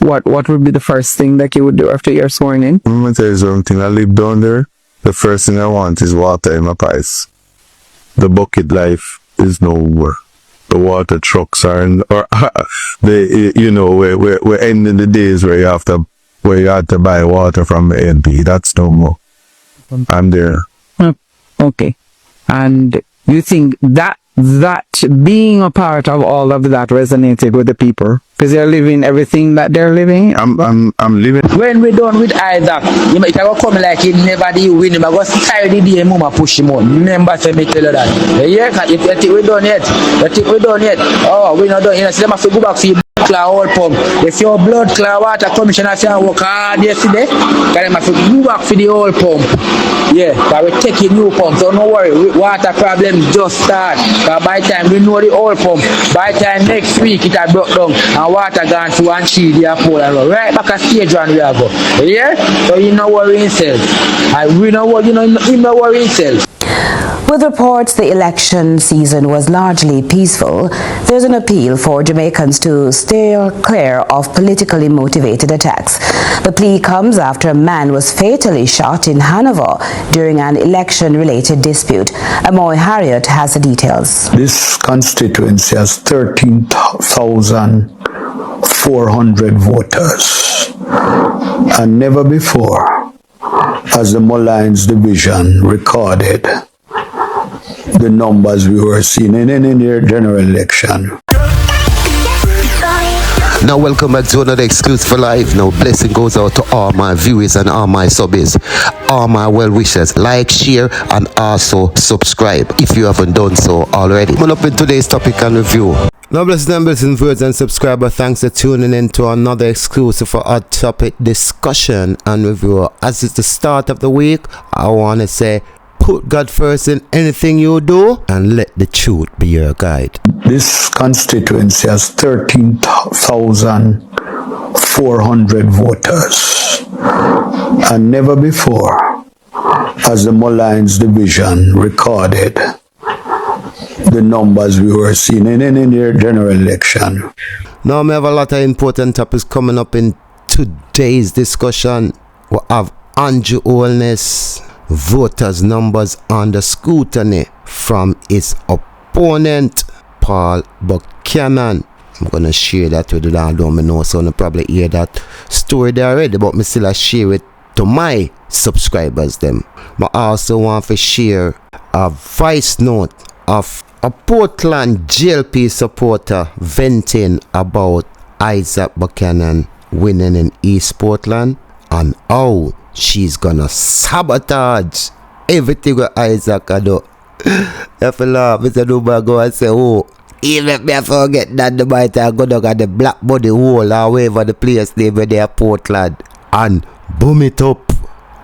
what would be the first thing that you would do after you're sworn in? I'm gonna tell you something. I live down there. The first thing I want is water in my pipes. The bucket life is no more. The water trucks are in, or we're ending the days where you have to buy water from the NP. That's no more. I'm there. Okay. And you think that being a part of all of that resonated with the people? Because they're living everything that they're living? I'm living. When we're done with Isaac, you might come like he never did win him. I go carry the day mama push him on. Remember to me tell you that. Yeah, if you think we're done yet, oh, we're not done. You know, so they have to go back for your cloud oil pump. If your blood clot water commissioner say work hard yesterday, then have to go back for the oil pump. Yeah, but we're taking new pump, so no worry, water problems just start. But by the time we know the oil pump, by the time next week it had broke down and water gone through and she the pole and run. Right back at stage one we are go. Yeah? So you know worry himself. And we know what you know worry himself. With reports the election season was largely peaceful, there's an appeal for Jamaicans to steer clear of politically motivated attacks. The plea comes after a man was fatally shot in Hanover during an election-related dispute. Amoy Harriet has the details. This constituency has 13,400 voters, and never before has the Mullines division recorded the numbers we were seeing in any general election. Now welcome back to another exclusive for life. Now blessing goes out to all my viewers and all my subbies, all my well wishers. Like, share and also subscribe if you haven't done so already. Coming up in today's topic and review. Now blessings viewers and subscribers, thanks for tuning in to another exclusive for our topic discussion and review. As it's the start of the week, I want to say put God first in anything you do and let the truth be your guide. This constituency has 13,400 voters, and never before has the Mullines division recorded the numbers we were seeing in any general election. Now we have a lot of important topics coming up in today's discussion. We have Andrew Holness voters numbers under scrutiny from his opponent Paul Buchanan. I'm gonna share that with you. I don't know, so you probably hear that story there already, but me still share it to my subscribers them. But I also want to share a voice note of a Portland JLP supporter venting about Isat Buchanan winning in East Portland and how she's gonna sabotage everything with Isaac I do. If you laugh, Mr. Duba go and say, oh, even if I forget that the might I go down at the black body hole or wherever the place name where they are Portland and boom it up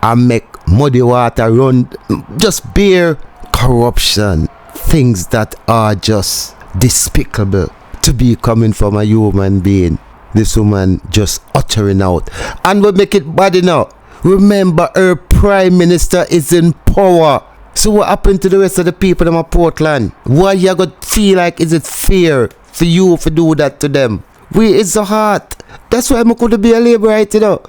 and make muddy water run. Just bare corruption, things that are just despicable to be coming from a human being. This woman just uttering out, and we make it bad enough. Remember, her prime minister is in power. So what happened to the rest of the people in Portland? Why you gonna feel like is it fair for you to do that to them? It's so hard. That's why I could be a labor right, you know.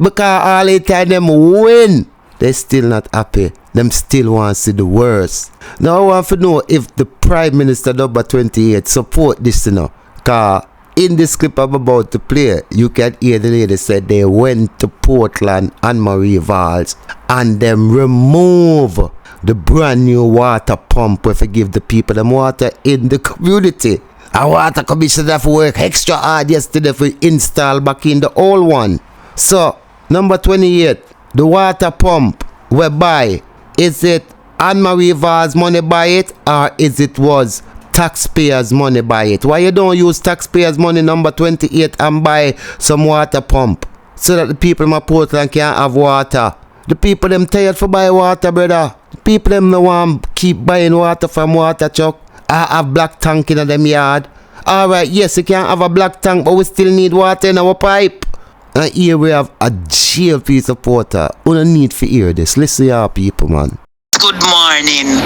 Because all the time them win, they still not happy. Them still want to see the worst. Now I want to know if the prime minister number 28 support this, you know. Because in this clip I'm about to play, you can hear the lady said they went to Portland and Marie Vows and them remove the brand new water pump where to give the people them water in the community. A water commissioner have work extra hard yesterday for install back in the old one. So number 28, the water pump we buy, is it Anne-Marie Vows money buy it or is it was taxpayers money buy it? Why you don't use taxpayers money number 28 and buy some water pump so that the people in my Portland can have water? The people them tired for buy water, brother. The people them no want keep buying water from water truck. I have black tank in them yard. Alright, yes, you can have a black tank, but we still need water in our pipe. And here we have a JLP supporter. We don't need to hear this. Listen, y'all people, man. good morning.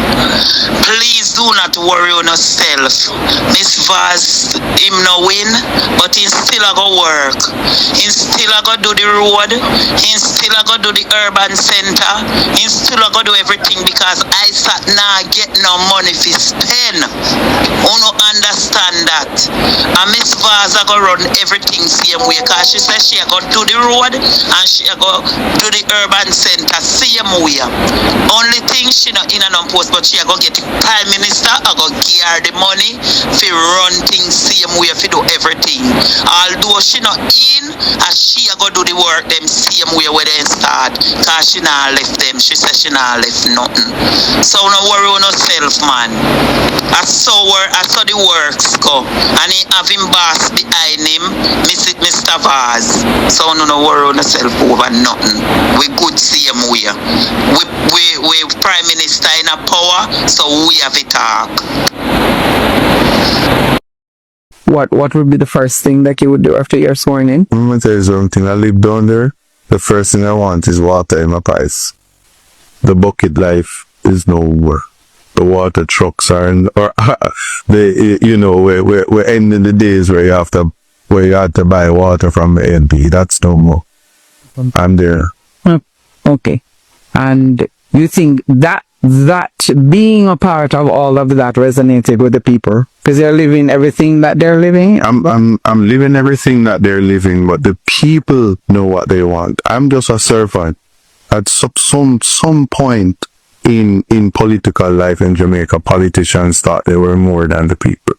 Please do not worry on yourself. Miss Vows, him no win, but he still a go work. He still a go do the road. He still a go do the urban center. He still a go do everything because Isat nah get no money for spend. Uno understand that. And Miss Vows a go run everything same way because she says she a go do the road and she a go do the urban center same way. Only thing she not in an post, but she a go get the prime minister, a go give her the money for run things same way, for do everything. Although she not in, as she a go do the work them same way where they start, cause she not left them. She says she not left nothing. So no worry on yourself, man. I saw the works go, and he have him boss behind him, Mr. Vows. So no worry on yourself over nothing. We good same way. We prime minister in a power, so we have it talk. What would be the first thing that you would do after you're sworn in? I'm gonna tell you something. I live down there. The first thing I want is water in my pipes. The bucket life is nowhere. The water trucks are in, or we're ending the days where you have to buy water from the NP. That's no more. I'm there. Okay. And you think that being a part of all of that resonated with the people because they're living everything that they're living? I'm living everything that they're living, but the people know what they want. I'm just a servant. At some point in political life in Jamaica, politicians thought they were more than the people.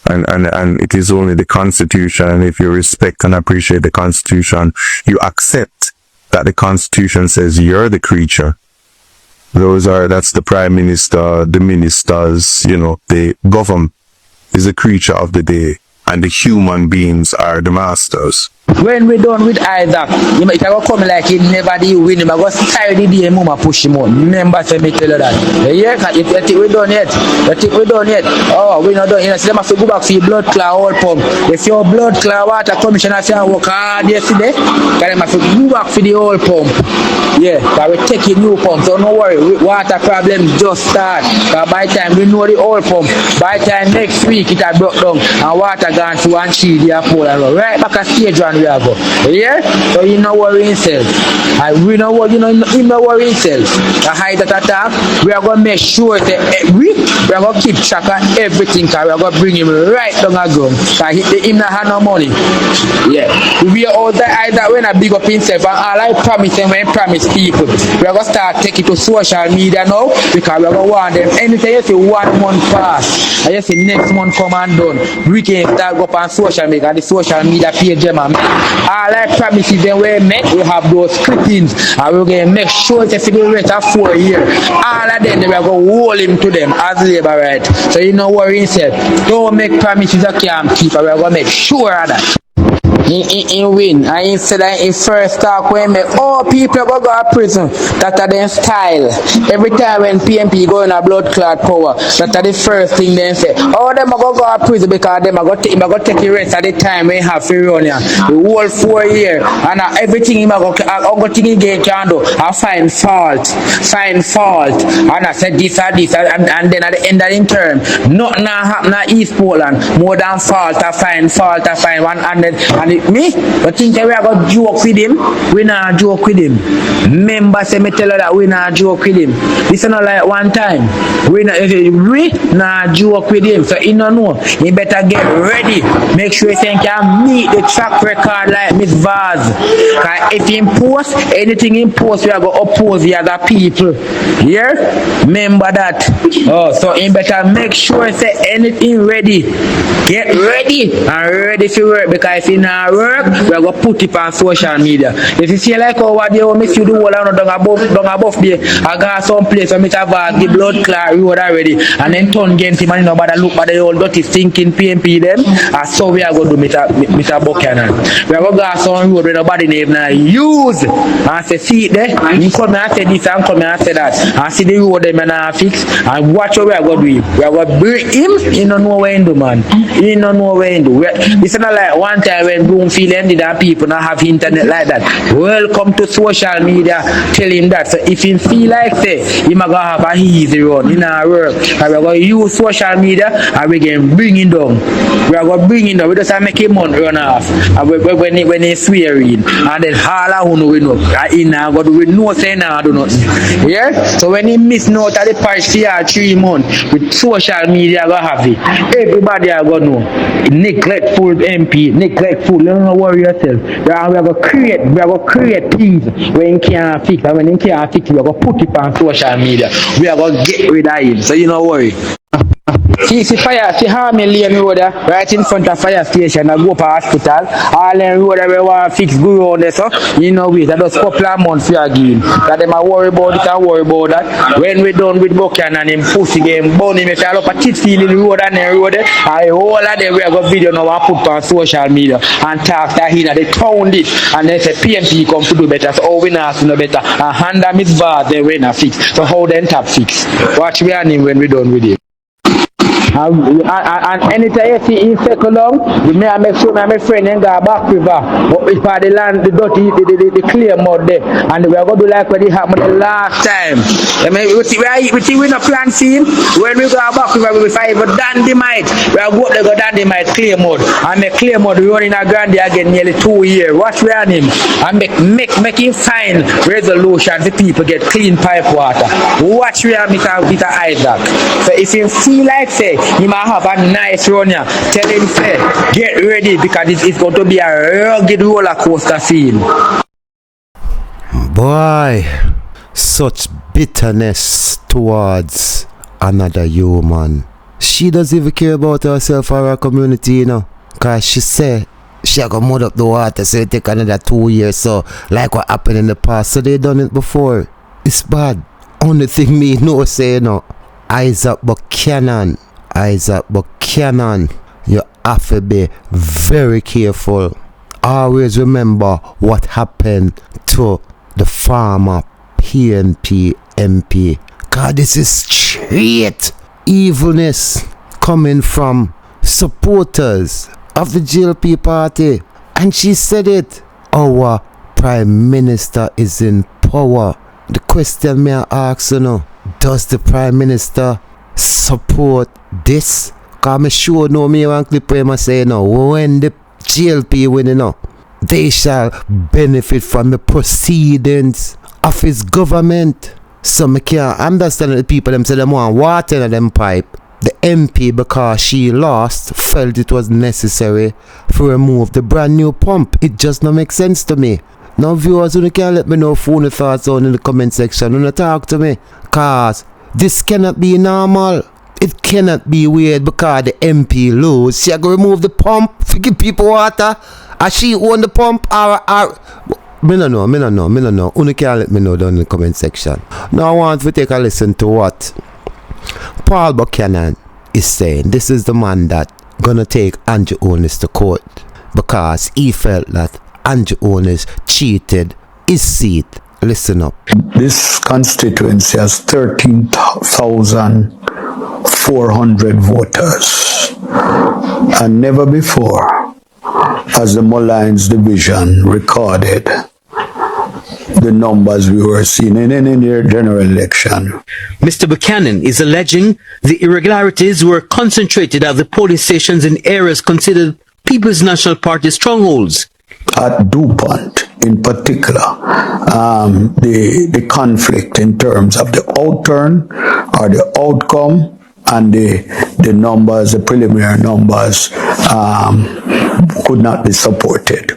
And it is only the Constitution, and if you respect and appreciate the Constitution, you accept that the Constitution says you're the creature. That's the Prime Minister, the ministers, the government is a creature of the day, and the human beings are the masters. When we done with Isaac, it will come like he never did win him. I go style the day mama push him on. Remember to me tell you that. Yeah, if you think we done yet, oh, we not done. You know, so they must go back for your blood clot all pump. If your blood clot water commissioner say work hard yesterday, then they must go back for the old pump. Yeah, but we taking new pump, so no worry. Water problems just start. But by the time we know the old pump, by the time next week it had broke down and water gone to one tree there for right back at stage one. Go. Yeah? So you know worry himself. And we know what he no worry himself. The high that attack, we are gonna make sure that we are gonna keep track of everything, cause we are gonna bring him right down a ground. Cause him not have no money. Yeah. We are all the eyes that when I big up himself and all I promise him when I promise people. We are gonna start taking to social media now because we are gonna want them. Anything you see 1 month pass, and you see next month come and done. We can start go up on social media and the social media page them and all I promise is then we have those clippings and we're going to make sure it's for the rest of 4 years. All of them, we're going to hold him to them as labor right. So you know worry himself. Don't make promises you can't keep, and we're going to make sure of that. He win, and he said that in first talk when people go to prison, that are their style. Every time when PMP go in a blood clot power, that are the first thing they say. Oh, them go to prison because them go take the rest at the time when have to run here. The whole 4 years, and everything him go take again can do. I find fault, and I said this and this, and then at the end of the term, nothing happen at East Portland more than fault. I find 100. Me, but think we are going to joke with him. We not joke with him. Remember, say me tell you that we not joke with him. This is not like one time. We not joke with him. So he don't know. He better get ready. Make sure he can meet the track record like Miss Vows. Because if he post anything he post, we are going to oppose the other people. Here, remember that. Oh, so he better make sure he say anything ready. Get ready and ready for work, because if he not work, we're going to put it on social media. If you see like over there, we miss you do all down above there, I got some place where I have the blood clot road already, and then turn against him and nobody look at the old dirty stinking PMP them, and so we are going to do Mr. Buchanan. We are going to go some road where nobody name now use, and say see it there, you come and say this and come and say that, and see the road them and fix, and watch what we are going to do. We are going to bring him, he don't know what he do, man. He don't know what he do. It's not like one time when Bloomfield ended and people not have internet like that. Welcome to social media, tell him that. So if he feel like say, he might go have a easy run in our work. And we're going to use social media and we can bring him down. We are going to bring him down. We just make him run off. And when he swearing, and then all of who know we know. In now, but we know say now do nothing. Yeah? So when he miss note at the parish for 3 months, with social media go have it. Everybody are going to know. Neglectful MP, neglectful. You don't worry yourself. We are going to create things when you can't fix. And when you can't fix, we are going to put it on social media. We are going to get rid of it. So you don't worry. See Harmony Lane Road right in front of fire station. I go up to hospital. All them road we want to fix go around there, so you know wait. That just couple of months for again. That them a worry about it and worry about that. When we done with Buchanan and him pussy game, burn him if I up a tit feeling road and then road there. I all of them we have got video now and put on social media and talk that here they found it and they say PNP come to do better. So how we not to know better and hand them his bar they we not fix. So how then tap fix. Watch we and him when we done with it. And anytime you see him circle down, we may make sure my friend and go back river. But if the land, the dirty, the clear mud there, and we are going to do like what it happened the last time. I mean, we see we no plan scene. When we go back river, we find a dandemite. We are going to go dandemite clear mud, and make clear mud we running a grande again nearly 2 years. Watch we on him and make him find resolution for people get clean pipe water. Watch we on Mr. Isaac. So if you feel like say. You might have a nice run here. Tell him, say, get ready because it's going to be a rugged roller coaster scene. Boy, such bitterness towards another human. She doesn't even care about herself or her community, you know. Because she said she got mud up the water, so it take another 2 years. So, like what happened in the past, so they done it before. It's bad. Only thing me know say, you know, Isat Buchanan, you have to be very careful. Always remember what happened to the former PNP MP. God, this is straight evilness coming from supporters of the GLP party. And she said it. Our Prime Minister is in power. The question may I ask, you know, does the Prime Minister support this? Because I'm sure no me one clip where I say no, when the GLP win, you know, they shall benefit from the proceedings of his government. So I can't understand the people them say they want water in them pipe. The MP, because she lost, felt it was necessary to remove the brand new pump. It just don't make sense to me. Now viewers, you can let me know phone thoughts on in the comment section. You talk to me. Cause this cannot be normal. It cannot be weird because the MP lose. She go remove the pump to give people water. Or she own the pump or me no know. You can let me know down in the comment section. Now I want to take a listen to what Paul Buchanan is saying. This is the man that gonna take Andrew Onis to court because he felt that Andrew Onis cheated his seat. Listen up. This constituency has 13,400 voters, and never before has the Mollines division recorded the numbers we were seeing in any general election. Mr. Buchanan is alleging the irregularities were concentrated at the polling stations in areas considered People's National Party strongholds. At DuPont, in particular, the conflict in terms of the outturn or the outcome and the numbers, the preliminary numbers, could not be supported.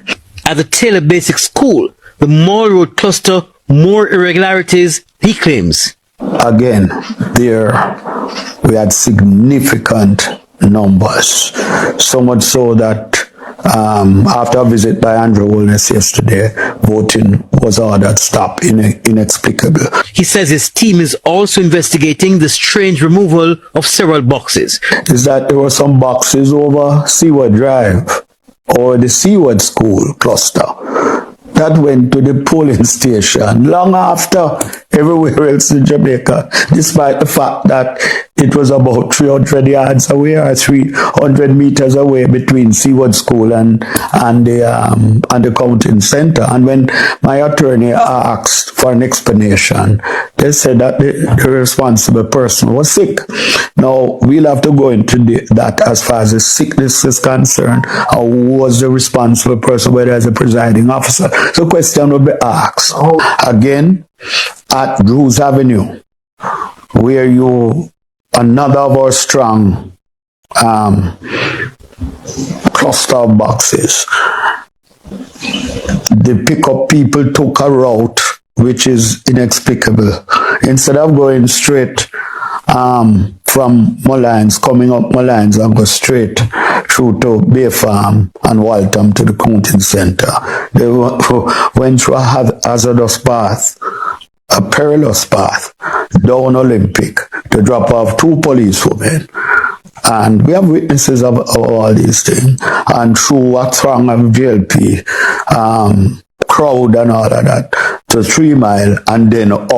At the Taylor Basic School, the Mall Road cluster, more irregularities, he claims. Again, there we had significant numbers, so much so that after a visit by Andrew Onis yesterday, voting was ordered stopped, inexplicable. He says his team is also investigating the strange removal of several boxes. Is that there were some boxes over Seaward Drive or the Seaward School cluster that went to the polling station long after everywhere else in Jamaica, despite the fact that it was about 300 yards away or 300 meters away between Seaward School and the counting center. And when my attorney asked for an explanation, they said that the responsible person was sick. Now, we'll have to go into that as far as the sickness is concerned, or who was the responsible person, whether as a presiding officer. So the question will be asked. Again, at Drews Avenue, where another of our strong cluster of boxes. The pickup people took a route which is inexplicable. Instead of going straight from Mullines, coming up Mullines and go straight through to Bay Farm and Waltham to the counting center, they went through a hazardous path, a perilous path, down Olympic to drop off 2 policewomen. And we have witnesses of all these things. And through a throng of GLP, crowd and all of that, to 3 Mile and then up.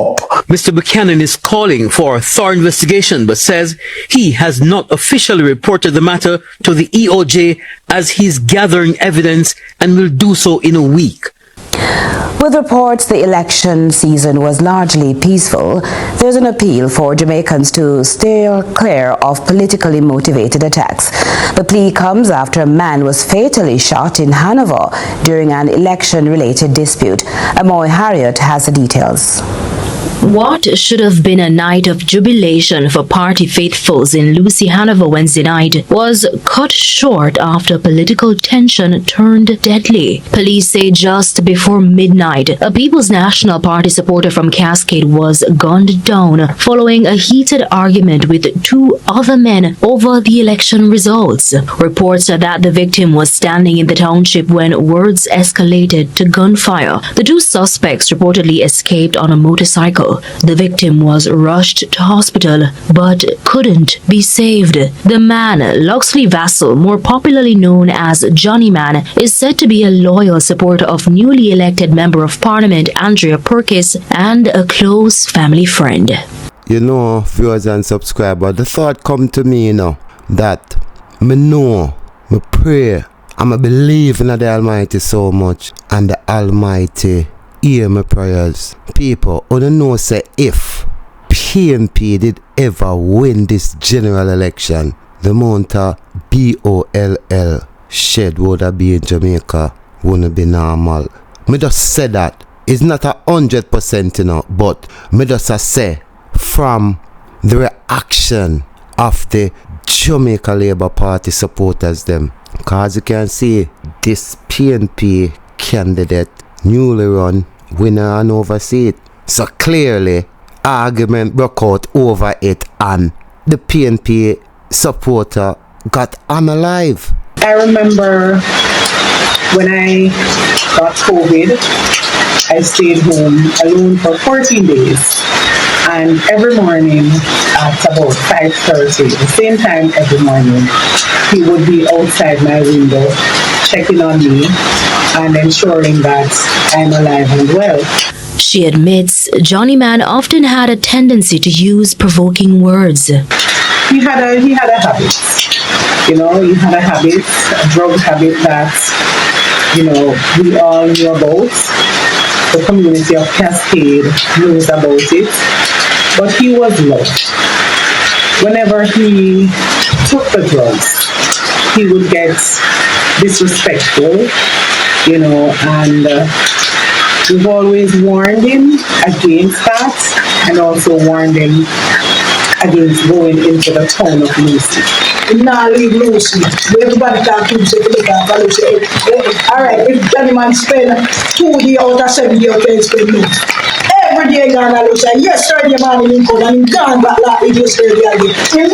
Mr. Buchanan is calling for a thorough investigation, but says he has not officially reported the matter to the EOJ as he's gathering evidence and will do so in a week. With reports the election season was largely peaceful, there's an appeal for Jamaicans to steer clear of politically motivated attacks. The plea comes after a man was fatally shot in Hanover during an election-related dispute. Amoy Harriet has the details. What should have been a night of jubilation for party faithfuls in Lucy Hanover Wednesday night was cut short after political tension turned deadly. Police say just before midnight, a People's National Party supporter from Cascade was gunned down following a heated argument with 2 other men over the election results. Reports are that the victim was standing in the township when words escalated to gunfire. The 2 suspects reportedly escaped on a motorcycle. The victim was rushed to hospital but couldn't be saved. The man, Loxley Vassell, more popularly known as Johnny Man, is said to be a loyal supporter of newly elected Member of Parliament Andrea Perkis and a close family friend. You know, viewers and subscribers, the thought come to me, that me pray, and I believe in the Almighty so much, and the Almighty hear my prayers. People, I don't know say if PNP did ever win this general election, the amount of BOLL shed would have been in Jamaica wouldn't be normal. Me just say that. It's not 100%, but me just say from the reaction of the Jamaica Labour Party supporters them. Cause you can see this PNP candidate newly run winner and oversee it. So clearly argument broke out over it and the PNP supporter got unalive. I remember when I got COVID, I stayed home alone for 14 days. And every morning at about 5:30, the same time every morning, he would be outside my window checking on me and ensuring that I'm alive and well. She admits Johnny Man often had a tendency to use provoking words. He had a habit. He had a habit, a drug habit that, we all knew about. The community of Cascade knows about it. But he was loved. Whenever he took the drugs, he would get disrespectful, and we've always warned him against that and also warned him against going into the town of Lucy. Nah, leave Lucy. Everybody can keep Lucy. Alright, if Johnny Man spend 2 days out of 7 days, okay, spend Lucy. Every day gone to Lucy. Yes, sir, the man in come and gone back like it was again.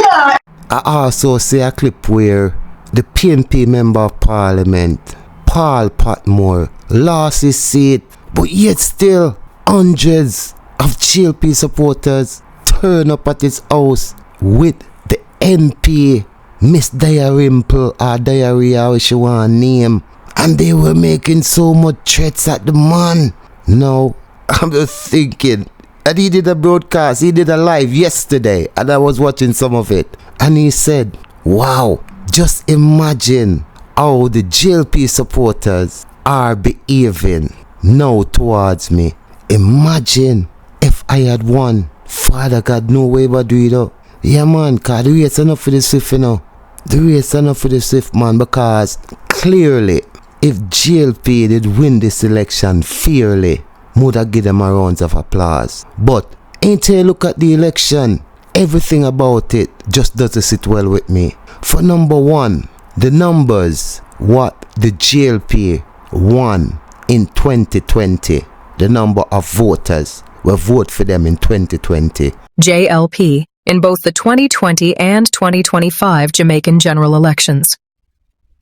I also see a clip where the PNP Member of Parliament, Paul Patmore, lost his seat, but yet still hundreds of GLP supporters turn up at his house with the MP, Miss Diarimple or Diarrhea, which you want to name, and they were making so much threats at the man. Now, I'm just thinking, And he did a broadcast, he did a live yesterday, and I was watching some of it. And he said, wow, just imagine how the JLP supporters are behaving now towards me. Imagine if I had won. Father God, no way but do it up. Yeah man, cause the race enough for the Swift, you know. The race enough for the Swift, man, because clearly, if JLP did win this election fairly, would have give them a round of applause. But ain't you look at the election, everything about it just doesn't sit well with me. For number one, the numbers, what the JLP won in 2020, the number of voters will vote for them in 2020. JLP in both the 2020 and 2025 Jamaican general elections.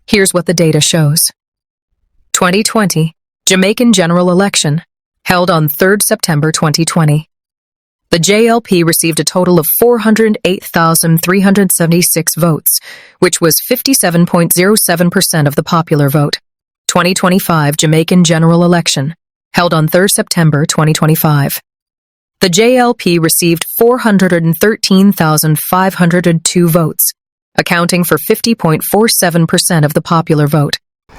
Here's what the data shows. 2020 Jamaican general election held on 3rd September 2020. The JLP received a total of 408,376 votes, which was 57.07% of the popular vote. 2025 Jamaican general election held on 3rd September 2025. The JLP received 413,502 votes, accounting for 50.47% of the popular vote.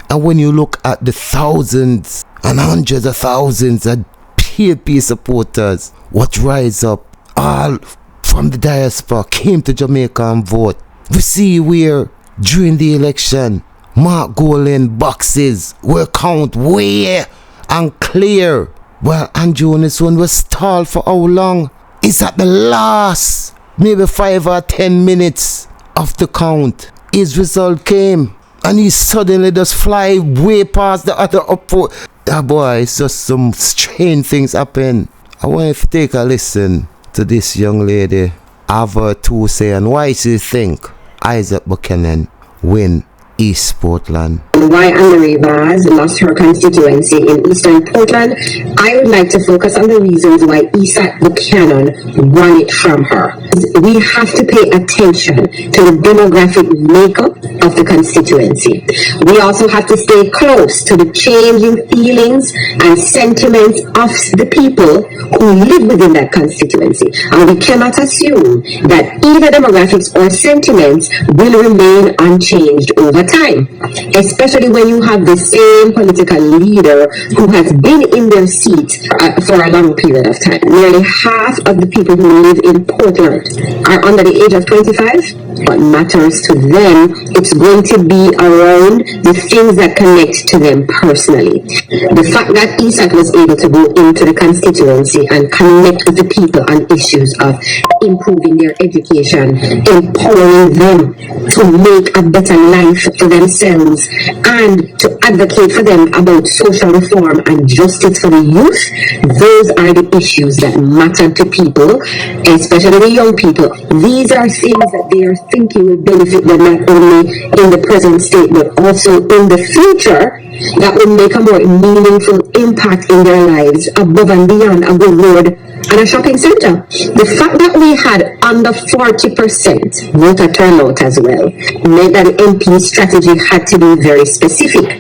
And when you look at the thousands and hundreds of thousands of PLP supporters, what rise up all from the diaspora came to Jamaica and vote, we see where during the election, Mark Golan boxes were count way and clear. Well, Andrew on this one was stalled for how long? It's at the last, maybe 5 or 10 minutes of the count. His result came, and he suddenly just fly way past the other upvote. Boy, it's just some strange things happen. I want you to take a listen to this young lady. Have her to say, and why she think Isat Buchanan win East Portland. Why Anne-Marie Vows lost her constituency in Eastern Portland, I would like to focus on the reasons why Isat Buchanan won it from her. We have to pay attention to the demographic makeup of the constituency. We also have to stay close to the changing feelings and sentiments of the people who live within that constituency. And we cannot assume that either demographics or sentiments will remain unchanged over time, especially when you have the same political leader who has been in their seat for a long period of time. Nearly half of the people who live in Portland are under the age of 25. What matters to them, it's going to be around the things that connect to them personally. The fact that Isat was able to go into the constituency and connect with the people on issues of improving their education, empowering them to make a better life for themselves, and to advocate for them about social reform and justice for the youth, those are the issues that matter to people, especially the young people. These are things that they are thinking will benefit them not only in the present state but also in the future, that will make a more meaningful impact in their lives above and beyond a good road and a shopping center. The fact that we had under 40% voter turnout as well meant that the MP strategy had to be very specific.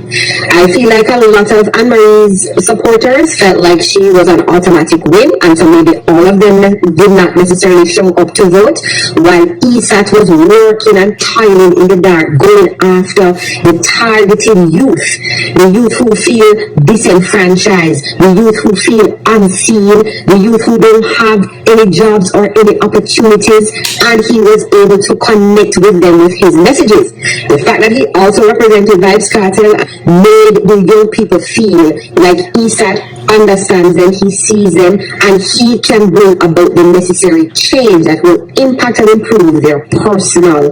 I feel like a lot of Anne-Marie's supporters felt like she was an automatic win, and so maybe all of them did not necessarily show up to vote, while Isat was working and toiling in the dark, going after the targeted youth, the youth who feel disenfranchised, the youth who feel unseen, the youth who don't have any jobs or any opportunities, and he was able to connect with them with his messages. The fact that he also represented Vibes Cartel made the young people feel like Isat understands them, he sees them, and he can bring about the necessary change that will impact and improve their personal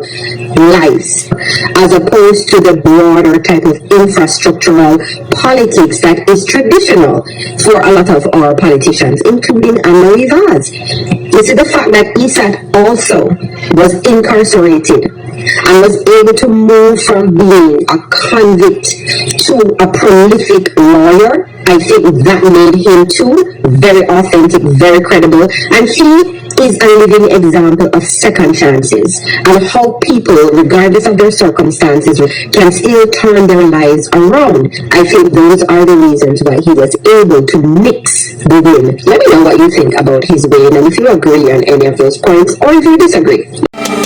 lives, as opposed to the broader type of infrastructural politics that is traditional for a lot of our politicians, including Anne-Marie Vows. You see, the fact that Isat also was incarcerated and was able to move from being a convict to a prolific lawyer I think that made him too very authentic, very credible, and he is a living example of second chances and how people, regardless of their circumstances, can still turn their lives around. I think those are the reasons why he was able to mix the win. Let me know what you think about his win and if you agree on any of those points or if you disagree.